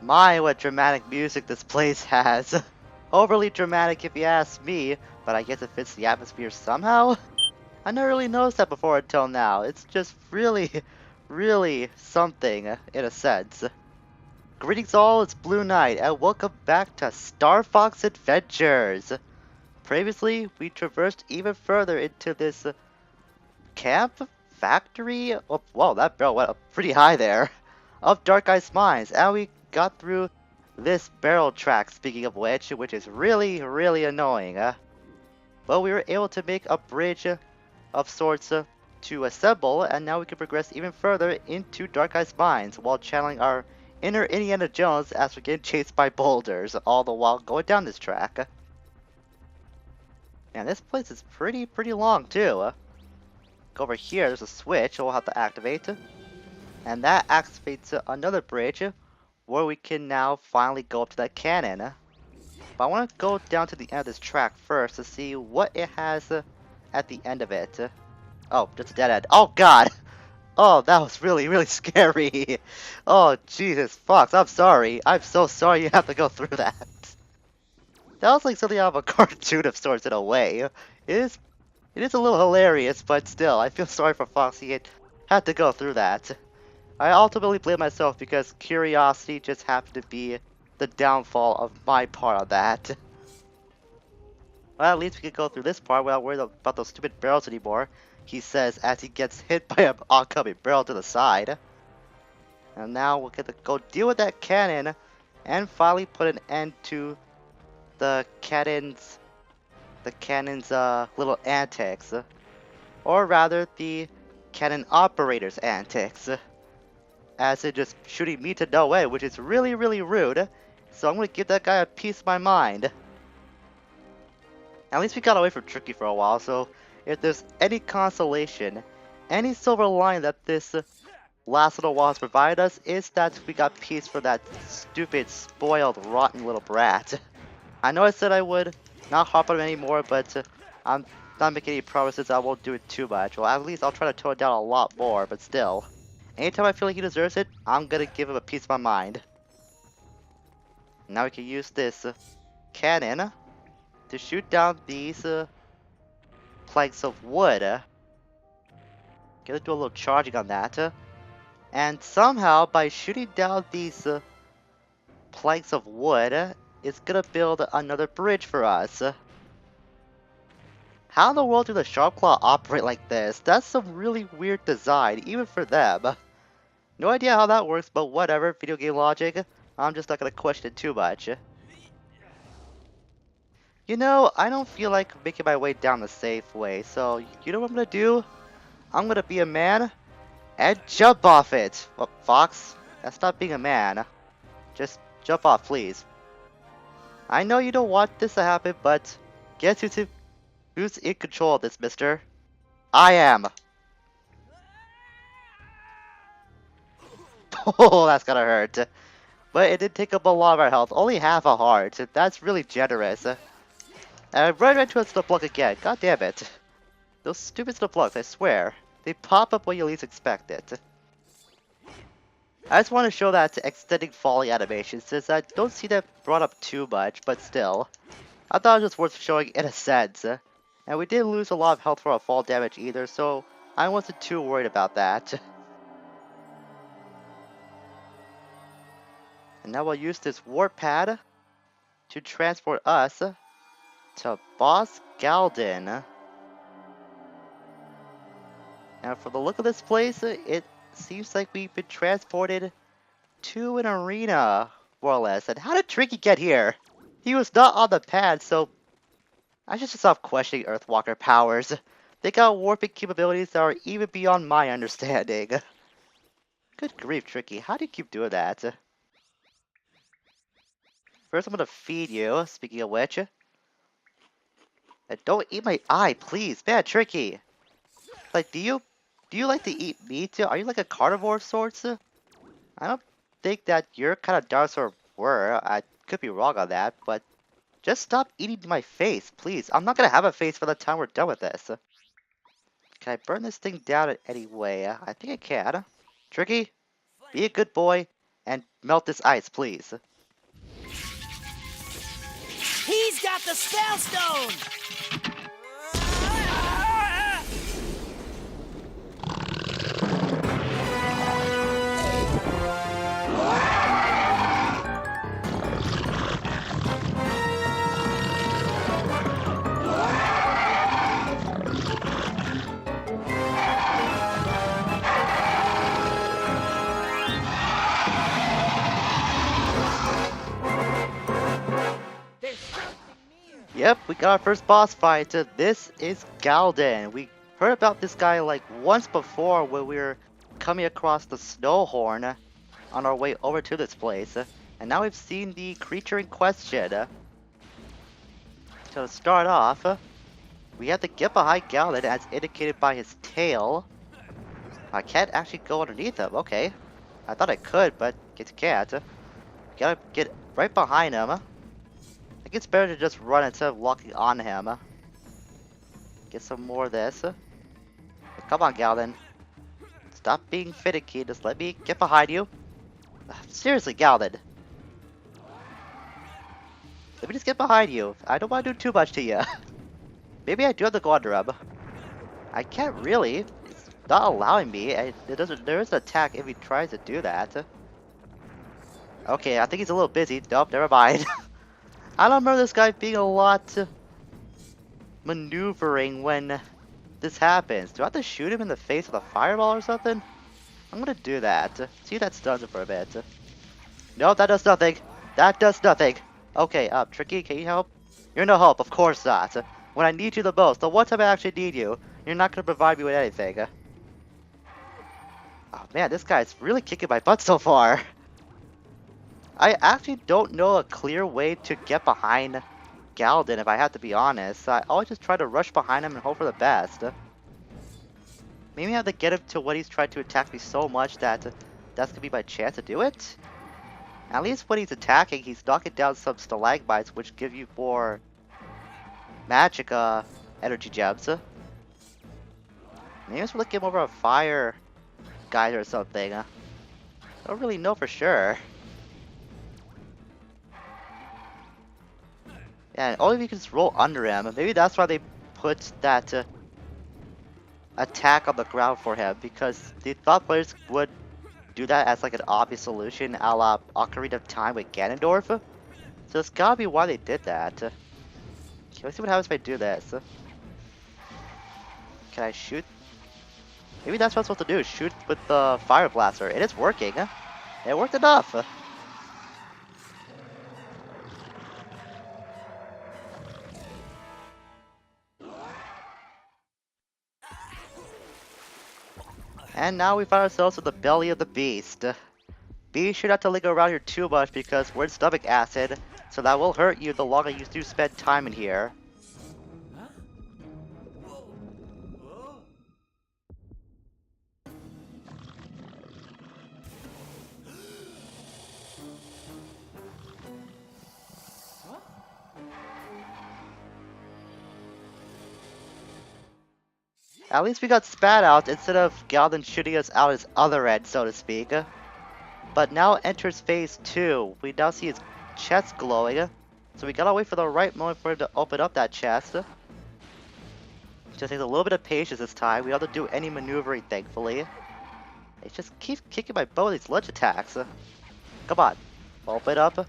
My, what dramatic music this place has. Overly dramatic if you ask me, but I guess it fits the atmosphere somehow? I never really noticed that before until now. It's just really, really something, in a sense. Greetings all, it's Blue Knight, and welcome back to Starfox Adventures! Previously, we traversed even further into this camp? Factory? Oh, whoa, that barrel went up pretty high there. Of Dark Ice Mines, and we got through this barrel track, speaking of which is really, really annoying. But we were able to make a bridge of sorts to assemble, and now we can progress even further into Dark Ice Mines while channeling our inner Indiana Jones as we're getting chased by boulders, all the while going down this track. And this place is pretty long too. Go over here, there's a switch we'll have to activate. And that activates another bridge where we can now finally go up to that cannon. But I want to go down to the end of this track first to see what it has at the end of it. Oh, just a dead end. Oh god! Oh, that was really scary. Oh, Jesus, Fox, I'm sorry. I'm so sorry you have to go through that. That was like something out of a cartoon of sorts in a way. It is a little hilarious, but still, I feel sorry for Fox. He had to go through that. I ultimately blame myself because curiosity just happened to be the downfall of my part on that. Well, at least we can go through this part without worrying about those stupid barrels anymore, he says as he gets hit by an oncoming barrel to the side. And now we'll get to go deal with that cannon and finally put an end to the cannon's little antics. Or rather, the cannon operator's antics. As in just shooting me to no end, which is really rude. So I'm gonna give that guy a piece of my mind. At least we got away from Tricky for a while, so if there's any consolation, any silver line that this last little while has provided us, is that we got peace for that stupid, spoiled, rotten little brat. I know I said I would not hop on him anymore, but I'm not making any promises I won't do it too much. Well, at least I'll try to tone it down a lot more, but still. Anytime I feel like he deserves it, I'm gonna give him a piece of my mind. Now we can use this cannon to shoot down these planks of wood. Gonna do a little charging on that. And somehow, by shooting down these planks of wood, it's gonna build another bridge for us. How in the world do the Sharpclaw operate like this? That's some really weird design, even for them. No idea how that works, but whatever, video game logic. I'm just not gonna question it too much. You know, I don't feel like making my way down the safe way, so you know what I'm gonna do? I'm gonna be a man and jump off it! Well, Fox, that's not being a man. Just jump off, please. I know you don't want this to happen, but guess who's in control of this, mister? I am! Oh, that's gonna hurt. But it did take up a lot of our health, only half a heart. That's really generous. And right into a slip block again, god damn it. Those stupid slip blocks, I swear. They pop up when you least expect it. I just want to show that extending falling animation since I don't see that brought up too much, but still. I thought it was worth showing in a sense. And we didn't lose a lot of health from our fall damage either, so I wasn't too worried about that. And now we'll use this warp pad to transport us to Boss Galdon. Now for the look of this place, it seems like we've been transported to an arena, more or less. And how did Tricky get here? He was not on the pad, so I should stop questioning Earthwalker powers. They got warping capabilities that are even beyond my understanding. Good grief, Tricky, how do you keep doing that? First I'm gonna feed you, speaking of which. And don't eat my eye, please. Man, Tricky. Like, do you like to eat meat? Are you like a carnivore of sorts? I don't think that your kind of dinosaur were. I could be wrong on that, but just stop eating my face, please. I'm not gonna have a face by the time we're done with this. Can I burn this thing down in any way? I think I can. Tricky, be a good boy And melt this ice, please. He's got the spell stone! Yep, we got our first boss fight. This is Galdon. We heard about this guy like once before when we were coming across the Snowhorn on our way over to this place. And now we've seen the creature in question. To start off, we have to get behind Galdon as indicated by his tail. I can't actually go underneath him. Okay. I thought I could, but guess you can't. Gotta get right behind him. I think it's better to just run instead of locking on him. Get some more of this. Come on, Galdon. Stop being finicky. Just let me get behind you. Seriously, Galdon. Let me just get behind you. I don't want to do too much to you. Maybe I do have to go under him. I can't really. It's not allowing me. There is an attack if he tries to do that. Okay, I think he's a little busy. Nope, never mind. I don't remember this guy being a lot maneuvering when this happens. Do I have to shoot him in the face with a fireball or something? I'm gonna do that. See if that stuns him for a bit. Nope, that does nothing. That does nothing. Okay, Tricky, can you help? You're no help, of course not. When I need you the most, the one time I actually need you, you're not gonna provide me with anything. Oh man, this guy's really kicking my butt so far. I actually don't know a clear way to get behind Galdon, if I have to be honest. I always just try to rush behind him and hope for the best. Maybe I have to get him to when he's trying to attack me so much that that's gonna be my chance to do it. At least when he's attacking, he's knocking down some stalagmites, which give you more magic energy gems. Maybe it's looking over a fire geyser or something. I don't really know for sure. Yeah, only if you can just roll under him. Maybe that's why they put that attack on the ground for him, because they thought players would do that as like an obvious solution a la Ocarina of Time with Ganondorf. So it's gotta be why they did that. Okay, let's see what happens if I do this. Can I shoot? Maybe that's what I'm supposed to do, shoot with the fire blaster. It is working. It worked enough. And now we find ourselves in the belly of the beast. Be sure not to linger around here too much because we're in stomach acid, so that will hurt you the longer you do spend time in here. At least we got spat out instead of Galdon shooting us out his other end, so to speak. But now enters phase 2. We now see his chest glowing. So we gotta wait for the right moment for him to open up that chest. Just takes a little bit of patience this time. We don't have to do any maneuvering, thankfully. It just keeps kicking my butt with these lunge attacks. Come on. Open up.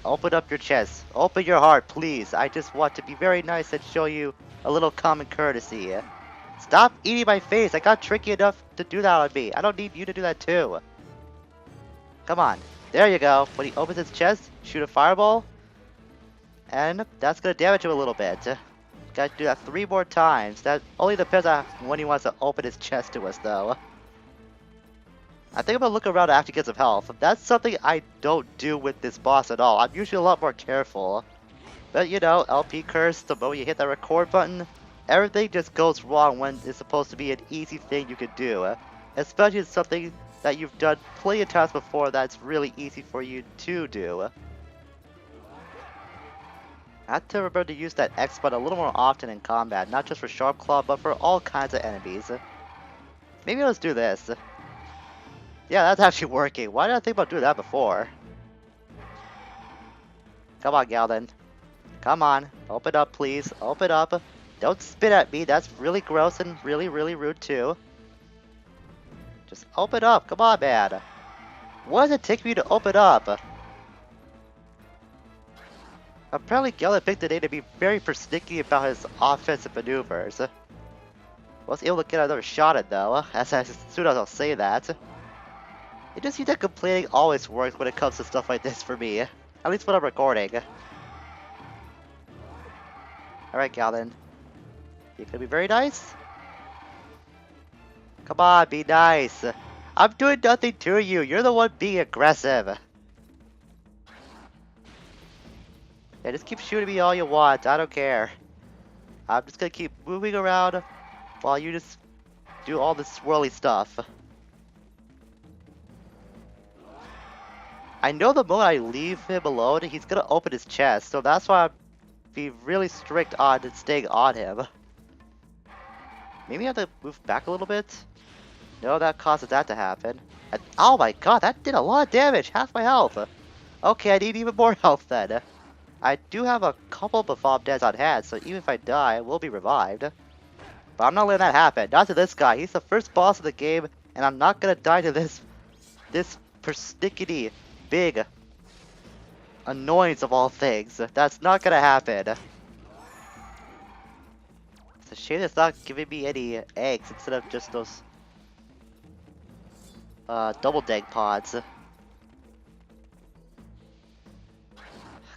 Open up your chest. Open your heart, please. I just want to be very nice and show you a little common courtesy. Stop eating my face. I got tricky enough to do that on me. I don't need you to do that too. Come on. There you go. When he opens his chest, shoot a fireball. And that's going to damage him a little bit. Gotta do that 3 more times. That only depends on when he wants to open his chest to us though. I think I'm gonna look around to actually get some health. That's something I don't do with this boss at all. I'm usually a lot more careful. But you know, LP curse, the moment you hit that record button, everything just goes wrong when it's supposed to be an easy thing you could do. Especially if it's something that you've done plenty of times before that's really easy for you to do. I have to remember to use that X button a little more often in combat, not just for Sharp Claw, but for all kinds of enemies. Maybe let's do this. Yeah, that's actually working. Why did I think about doing that before? Come on, Galdon. Come on. Open up, please. Open up. Don't spit at me. That's really gross and really, really rude, too. Just open up. Come on, man. What does it take me to open up? Apparently, Galdon picked today to be very persnickety about his offensive maneuvers. Was able to get another shot at, though, as soon as I'll say that. It just seems that complaining always works when it comes to stuff like this for me. At least when I'm recording. Alright, Galdon. You gonna be very nice? Come on, be nice. I'm doing nothing to you. You're the one being aggressive. Yeah, just keep shooting me all you want. I don't care. I'm just gonna keep moving around while you just do all this swirly stuff. I know the moment I leave him alone, he's gonna open his chest, so that's why I'm being really strict on staying on him. Maybe I have to move back a little bit? No, that causes that to happen. And, oh my god, that did a lot of damage! Half my health! Okay, I need even more health then. I do have a couple of Bob deads on hand, so even if I die, I will be revived. But I'm not letting that happen. Not to this guy. He's the first boss of the game, and I'm not gonna die to this persnickety, big annoyance of all things. That's not gonna happen. It's a shame it's not giving me any eggs instead of just those double egg pods.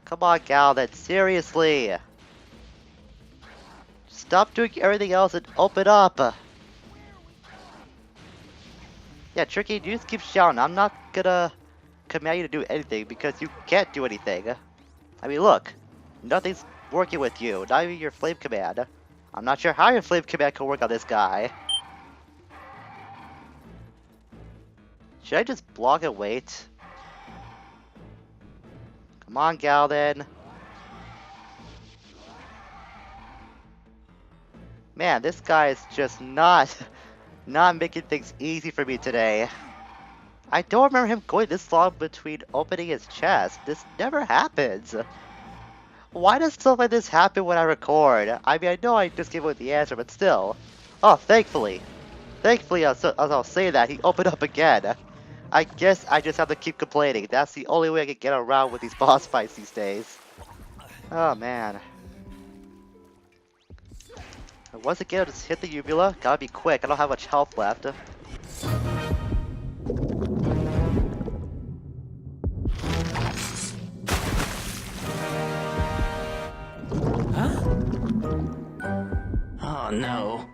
Come on, Galdon, seriously! Stop doing everything else and open up! Yeah, Tricky, you just keep shouting. I'm not gonna command you to do anything because you can't do anything. I mean, look, nothing's working with you, not even your flame command. I'm not sure how your flame command can work on this guy. Should I just block and wait? Come on, Galdon. Man, this guy is just not making things easy for me today. I don't remember him going this long between opening his chest. This never happens. Why does stuff like this happen when I record? I mean, I know I just gave away the answer, but still. Oh, thankfully. Thankfully, as I'll say that, he opened up again. I guess I just have to keep complaining. That's the only way I can get around with these boss fights these days. Oh, man. Once again, I'll just hit the uvula. Gotta be quick. I don't have much health left. Oh no.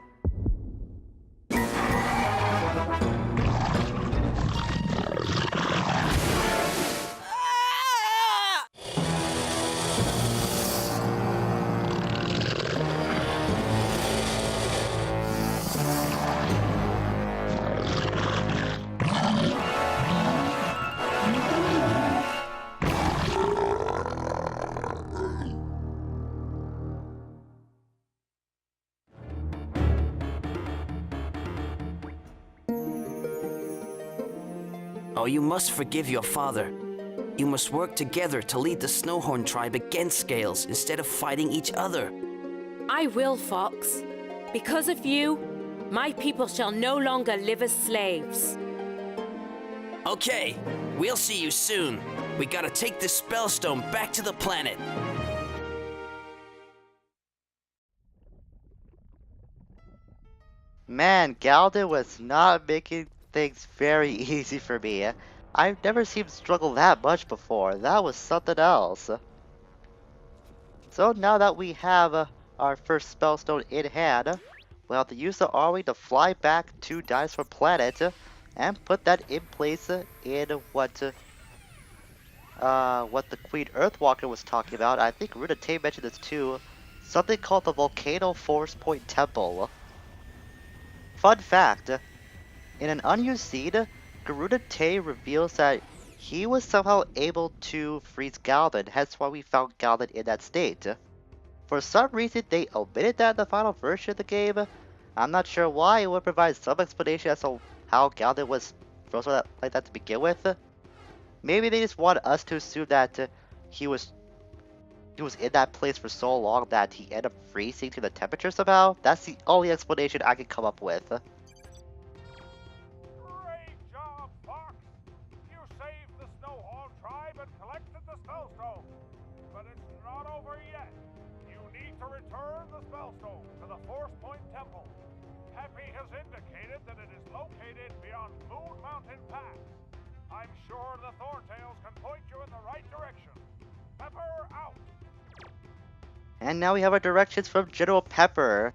Oh, you must forgive your father. You must work together to lead the Snowhorn tribe against Scales instead of fighting each other. I will, Fox. Because of you, my people shall no longer live as slaves. Okay, we'll see you soon. We gotta take this spellstone back to the planet. Man, Galdon was not making things very easy for me. I've never seen him struggle that much before. That was something else. So now that we have our first spellstone in hand, we'll have to use the R-Wing to fly back to Dinosaur Planet and put that in place in what the Queen Earthwalker was talking about. I think Ruta Tay mentioned this too. Something called the Volcano Force Point Temple. Fun fact, in an unused scene, Garuda Tay reveals that he was somehow able to freeze Galdon, hence why we found Galdon in that state. For some reason, they omitted that in the final version of the game. I'm not sure why. It would provide some explanation as to how Galdon was froze like that to begin with. Maybe they just wanted us to assume that he was in that place for so long that he ended up freezing to the temperature somehow. That's the only explanation I can come up with. Great job, Fox! You saved the Snowhorn tribe and collected the Spellstone. But it's not over yet. You need to return the Spellstone to the Force Point Temple. Peppy has indicated that it is located beyond Moon Mountain Pass. I'm sure the Thorntails can point you in the right direction. Pepper out! And now we have our directions from General Pepper.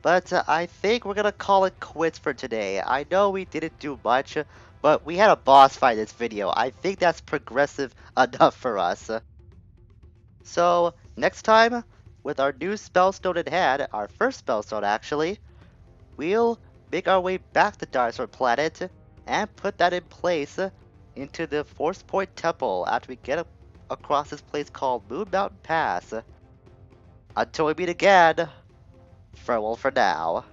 But I think we're gonna call it quits for today. I know we didn't do much, but we had a boss fight in this video. I think that's progressive enough for us. So, next time, with our new spellstone in hand, our first spellstone actually, we'll make our way back to Dinosaur Planet and put that in place into the Force Point Temple after we get across this place called Moon Mountain Pass. Until we meet again, farewell for now.